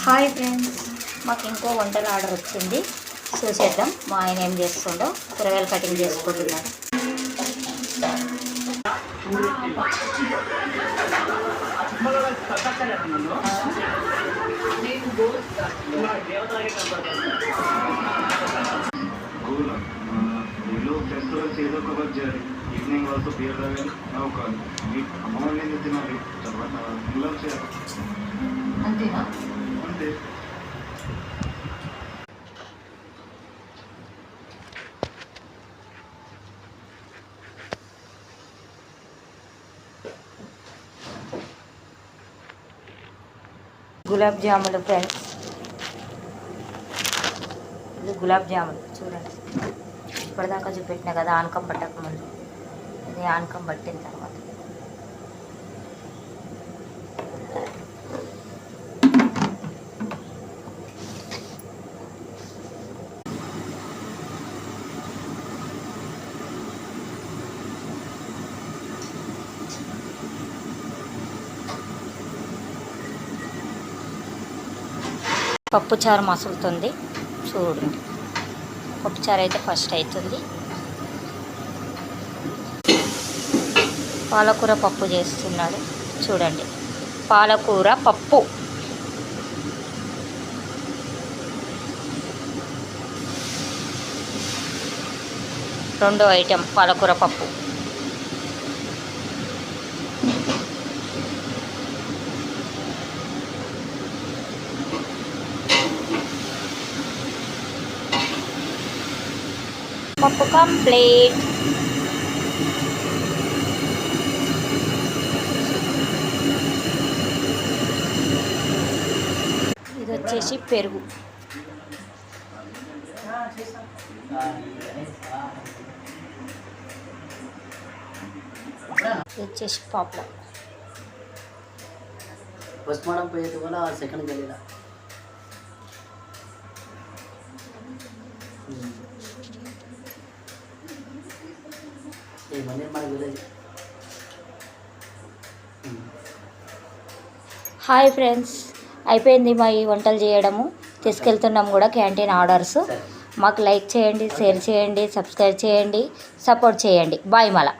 Hi friends, మాకు ఇంకో వంటల ఆర్డర్ వచ్చింది. చూసేద్దాం మా ఆయన ఏం చేస్తుండో. కూరగాయలు కటింగ్ చేసుకుంటున్నాడు. ఫెస్టివల్స్ ఏదో ఒక వర్క్ చేయాలి. ఈవినింగ్ వాళ్ళతో బియర్ తాగాలి, నవ్వుకోవాలి. అమ్మవాళ్ళని తినాలి, తర్వాత పిల్లలు చేయాలి. అంతేనా? అంతే. గులాబ్ జాములు ఫ్రెండ్స్, ఇది గులాబ్ జాములు చూడండి. ఇప్పటిదాకా చూపెట్టినా కదా ఆనకం పట్టక ముందు, ఇది ఆనకం పట్టిన తర్వాత. పప్పుచారు మసులుతుంది చూడండి. పప్పుచారు అయితే ఫస్ట్ అవుతుంది. పాలకూర పప్పు చేస్తున్నాడు చూడండి. పాలకూర పప్పు రెండో ఐటెం పాలకూర పప్పు. పప్పు కంప్లీట్. ఇది వచ్చేసి పెరుగు. ఇది వచ్చేసి పాపడం. ఫస్ట్ మేడం పోయేది కూడా సెకండ్ గల్లీలా. హాయ్ ఫ్రెండ్స్, అయిపోయింది మా ఈ వంటలు చేయడము. తీసుకెళ్తున్నాం కూడా క్యాంటీన్ ఆర్డర్స్. మాకు లైక్ చేయండి, షేర్ చేయండి, సబ్స్క్రైబ్ చేయండి, సపోర్ట్ చేయండి. బాయ్ మళ్ళా.